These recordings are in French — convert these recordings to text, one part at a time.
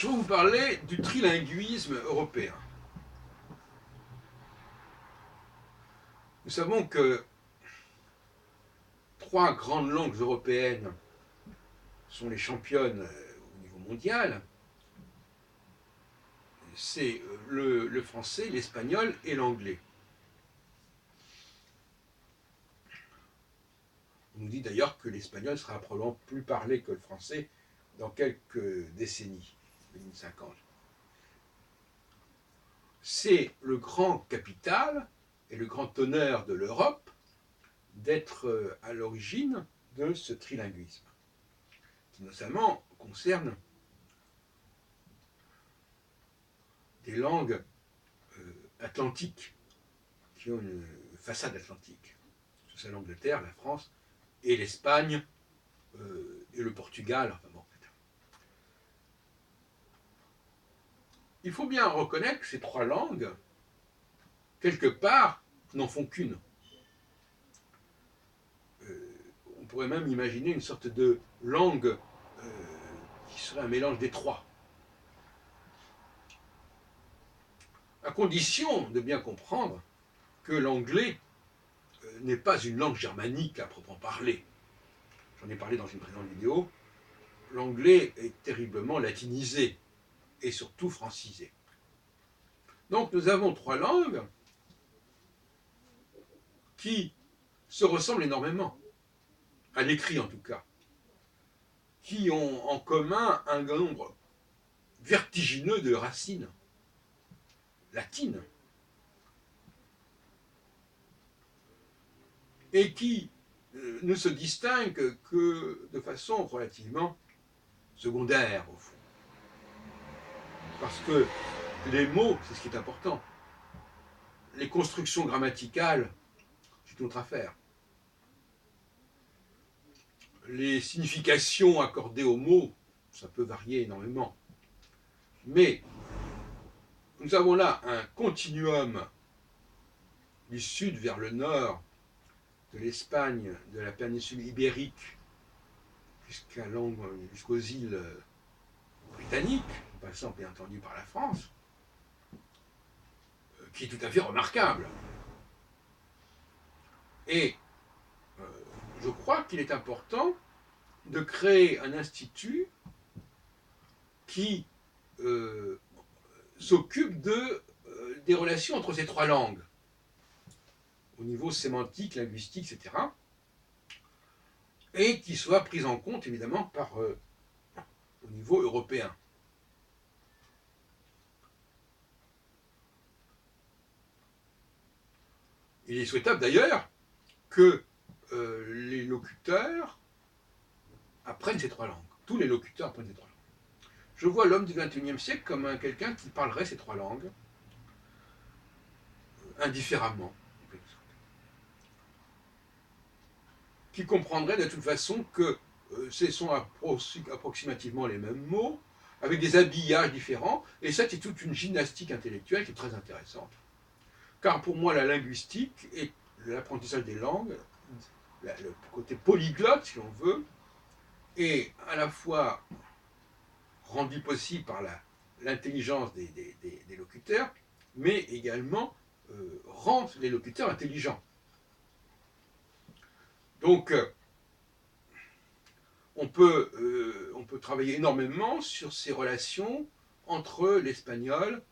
je vais vous parler du trilinguisme européen. Nous savons que trois grandes langues européennes sont les championnes au niveau mondial. C'est le français, l'espagnol et l'anglais. On nous dit d'ailleurs que l'espagnol sera probablement plus parlé que le français dans quelques décennies, 2050. C'est le grand capital et le grand honneur de l'Europe d'être à l'origine de ce trilinguisme, qui notamment concerne des langues atlantiques, qui ont une façade atlantique. C'est l'Angleterre, la France et l'Espagne et le Portugal. Enfin bon. Il faut bien reconnaître que ces trois langues, quelque part, n'en font qu'une. On pourrait même imaginer une sorte de langue qui serait un mélange des trois. À condition de bien comprendre que l'anglais n'est pas une langue germanique à proprement parler. J'en ai parlé dans une précédente vidéo. L'anglais est terriblement latinisé et surtout francisé. Donc nous avons trois langues qui se ressemblent énormément, à l'écrit en tout cas, qui ont en commun un nombre vertigineux de racines latines, et qui ne se distinguent que de façon relativement secondaire, au fond. Parce que les mots, c'est ce qui est important. Les constructions grammaticales, c'est une autre affaire. Les significations accordées aux mots, ça peut varier énormément. Mais nous avons là un continuum du sud vers le nord, de l'Espagne, de la péninsule ibérique, jusqu'aux îles britanniques, en passant bien entendu par la France, qui est tout à fait remarquable. Et je crois qu'il est important de créer un institut qui s'occupe des relations entre ces trois langues, au niveau sémantique, linguistique, etc., et qui soit prise en compte évidemment au niveau européen. Il est souhaitable d'ailleurs que les locuteurs apprennent ces trois langues. Tous les locuteurs apprennent ces trois langues. Je vois l'homme du XXIe siècle comme quelqu'un qui parlerait ces trois langues indifféremment, qui comprendrait de toute façon que ce sont approximativement les mêmes mots, avec des habillages différents, et ça c'est toute une gymnastique intellectuelle qui est très intéressante. Car pour moi la linguistique et l'apprentissage des langues, le côté polyglotte si on veut, est à la fois rendu possible par l'intelligence des locuteurs, mais également rend les locuteurs intelligents. Donc, on peut travailler énormément sur ces relations entre l'espagnol,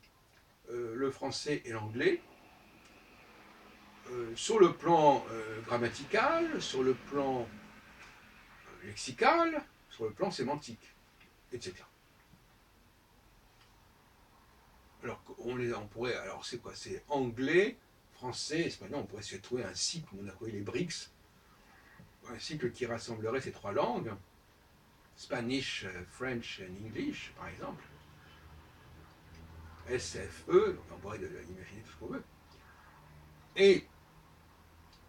le français et l'anglais, sur le plan grammatical, sur le plan lexical, sur le plan sémantique, etc. Alors c'est quoi? C'est anglais, français, espagnol. On pourrait se trouver un cycle, on a trouvé les BRICS, un cycle qui rassemblerait ces trois langues, Spanish, French and English, par exemple. SFE, on pourrait imaginer tout ce qu'on veut. Et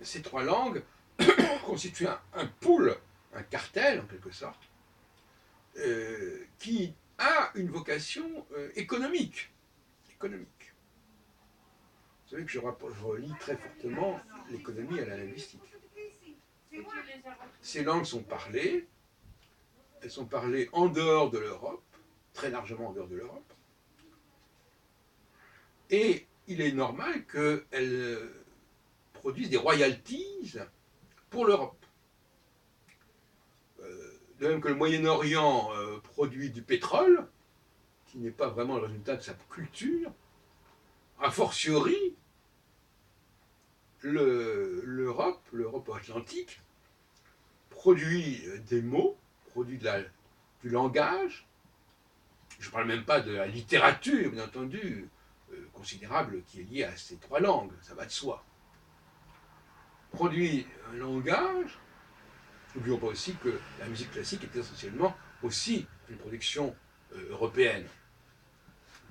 ces trois langues constituent un pool, un cartel en quelque sorte, qui a une vocation économique. Vous savez que je relie très fortement l'économie à la linguistique. Ces langues sont parlées, elles sont parlées en dehors de l'Europe, très largement en dehors de l'Europe. Et il est normal qu'elles produisent des royalties pour l'Europe. De même que le Moyen-Orient produit du pétrole, qui n'est pas vraiment le résultat de sa culture, a fortiori, l'Europe atlantique, produit des mots, produit du langage. Je ne parle même pas de la littérature, bien entendu, considérable qui est liée à ces trois langues, ça va de soi. Produit un langage. N'oublions pas aussi que la musique classique est essentiellement aussi une production européenne.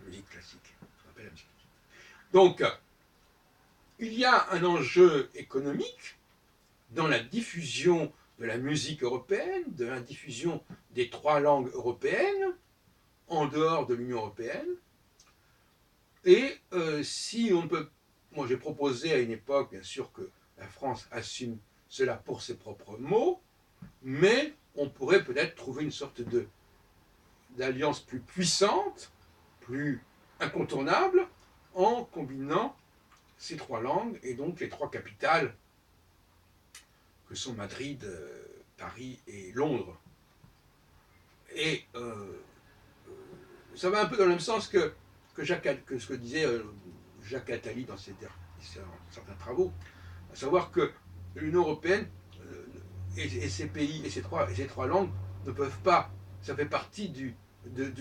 La musique classique, on appelle la musique classique. Donc, il y a un enjeu économique dans la diffusion de la musique européenne, de la diffusion des trois langues européennes, en dehors de l'Union européenne. Et si on peut... Moi, j'ai proposé à une époque, bien sûr, que la France assume cela pour ses propres mots, mais on pourrait peut-être trouver une sorte d'alliance plus puissante, plus incontournable, en combinant ces trois langues et donc les trois capitales que sont Madrid, Paris et Londres. Et ça va un peu dans le même sens que ce que disait Jacques Attali dans certains travaux, à savoir que l'Union européenne et ces pays et ces trois langues ne peuvent pas, ça fait partie du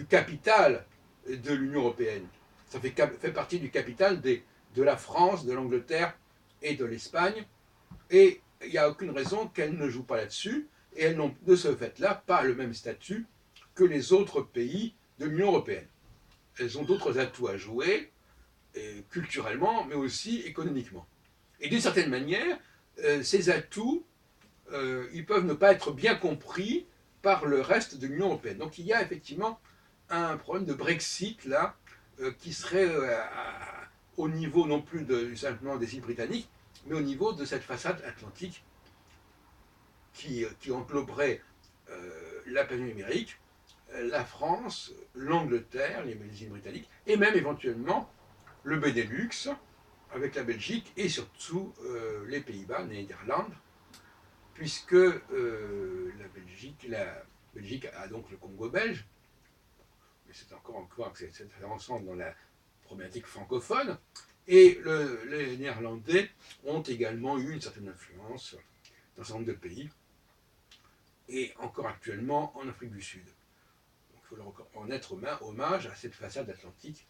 capital de l'Union européenne. Ça fait partie du capital de la France, de l'Angleterre et de l'Espagne. Et il n'y a aucune raison qu'elles ne jouent pas là-dessus. Et elles n'ont de ce fait-là pas le même statut que les autres pays de l'Union européenne. Elles ont d'autres atouts à jouer, culturellement, mais aussi économiquement. Et d'une certaine manière, ces atouts, ils peuvent ne pas être bien compris par le reste de l'Union européenne. Donc il y a effectivement un problème de Brexit là, qui serait au niveau non plus simplement des îles britanniques, mais au niveau de cette façade atlantique qui engloberait la péninsule ibérique, la France, l'Angleterre, les îles britanniques, et même éventuellement le Benelux, avec la Belgique, et surtout les Pays-Bas, Néderlande, puisque la Belgique a donc le Congo belge, mais c'est encore que ça rentre dans la problématique francophone, et les Néerlandais ont également eu une certaine influence dans un certain nombre de pays, et encore actuellement en Afrique du Sud. Donc il faut leur rendre hommage à cette façade atlantique,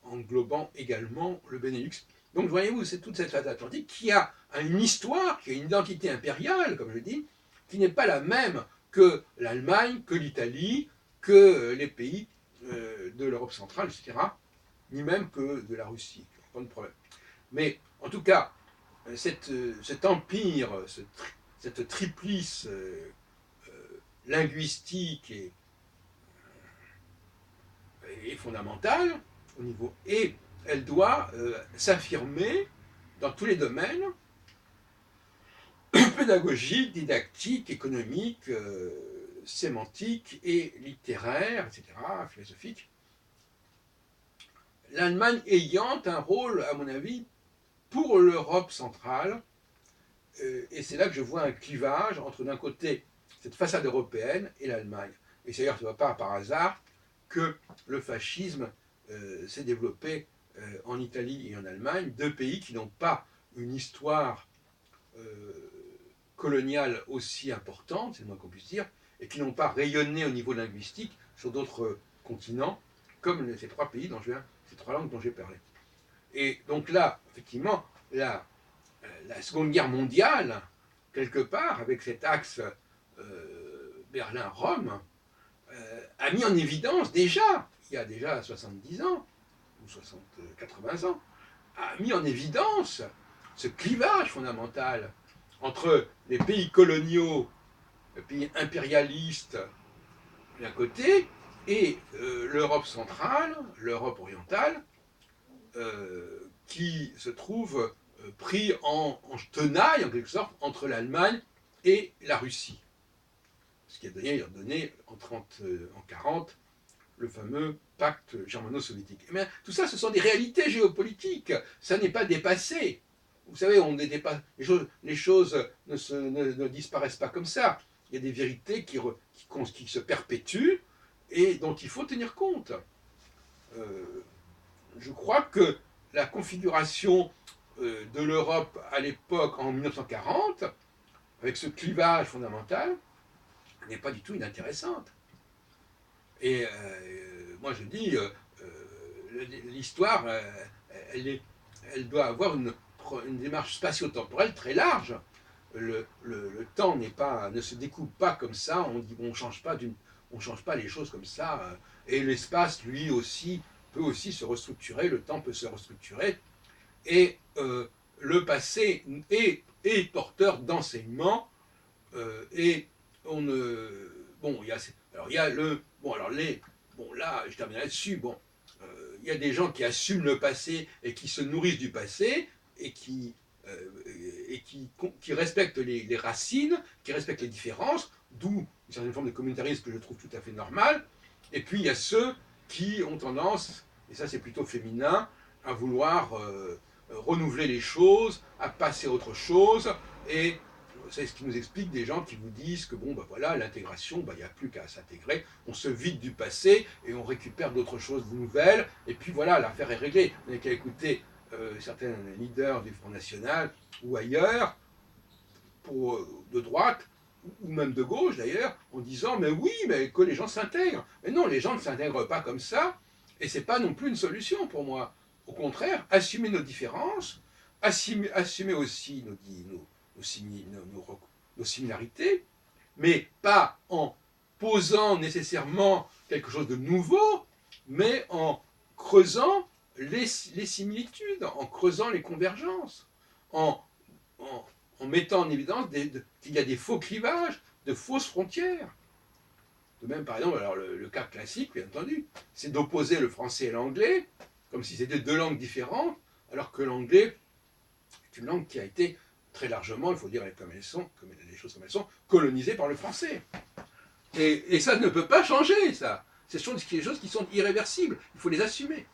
englobant également le Benelux. Donc voyez-vous, c'est toute cette façade atlantique qui a une histoire, qui a une identité impériale, comme je dis, qui n'est pas la même que l'Allemagne, que l'Italie, que les pays de l'Europe centrale, etc., ni même que de la Russie. Pas de problème. Mais en tout cas, cet empire, cette triplice linguistique est fondamentale au niveau, et elle doit s'affirmer dans tous les domaines pédagogiques, didactiques, économiques, sémantiques et littéraires, etc., philosophiques. L'Allemagne ayant un rôle, à mon avis, pour l'Europe centrale, et c'est là que je vois un clivage entre d'un côté cette façade européenne et l'Allemagne. Et c'est d'ailleurs pas par hasard que le fascisme s'est développé en Italie et en Allemagne, deux pays qui n'ont pas une histoire coloniale aussi importante, c'est le moins qu'on puisse dire, et qui n'ont pas rayonné au niveau linguistique sur d'autres continents, comme ces trois pays ces trois langues dont j'ai parlé. Et donc là, effectivement, la Seconde Guerre mondiale, quelque part, avec cet axe Berlin-Rome, a mis en évidence déjà, il y a déjà 70 ans, ou 80 ans, a mis en évidence ce clivage fondamental entre les pays coloniaux, les pays impérialistes d'un côté, et l'Europe centrale, l'Europe orientale, qui se trouve pris en tenaille, en quelque sorte, entre l'Allemagne et la Russie. Ce qui a donné en 1940 le fameux pacte germano-soviétique. Eh bien, tout ça, ce sont des réalités géopolitiques. Ça n'est pas dépassé. Vous savez, on n'est pas, les choses ne disparaissent pas comme ça. Il y a des vérités qui se perpétuent et dont il faut tenir compte. Je crois que la configuration de l'Europe à l'époque, en 1940, avec ce clivage fondamental, n'est pas du tout inintéressante. Et moi je dis, l'histoire, elle doit avoir une démarche spatio-temporelle très large. Le temps ne se découpe pas comme ça, on change pas les choses comme ça, et l'espace, lui aussi, peut aussi se restructurer, le temps peut se restructurer, et le passé est porteur d'enseignements, et on ne... Bon, il y a le... Bon, alors Bon, là, je termine là-dessus, bon, il y a des gens qui assument le passé et qui se nourrissent du passé, et qui respectent les racines, qui respectent les différences, d'où une certaine forme de communautarisme que je trouve tout à fait normale. Et puis il y a ceux qui ont tendance, et ça c'est plutôt féminin, à vouloir renouveler les choses, à passer à autre chose, et c'est ce qui nous explique des gens qui vous disent que bon, ben voilà, l'intégration, ben, il n'y a plus qu'à s'intégrer, on se vide du passé et on récupère d'autres choses nouvelles, et puis voilà, l'affaire est réglée. On n'a qu'à écouter certains leaders du Front National ou ailleurs, de droite, ou même de gauche d'ailleurs, en disant mais oui, mais que les gens s'intègrent. Mais non, les gens ne s'intègrent pas comme ça, et c'est pas non plus une solution pour moi. Au contraire, assumer nos différences, assumer aussi nos similarités, mais pas en posant nécessairement quelque chose de nouveau, mais en creusant les similitudes, en creusant les convergences, en, en mettant en évidence qu'il y a des faux clivages, de fausses frontières. De même, par exemple, alors le cas classique, bien entendu, c'est d'opposer le français et l'anglais, comme si c'était deux langues différentes, alors que l'anglais est une langue qui a été très largement, il faut dire comme elles sont, comme les choses comme elles sont, colonisée par le français. Et ça ne peut pas changer, ça. C'est des choses qui sont irréversibles, il faut les assumer.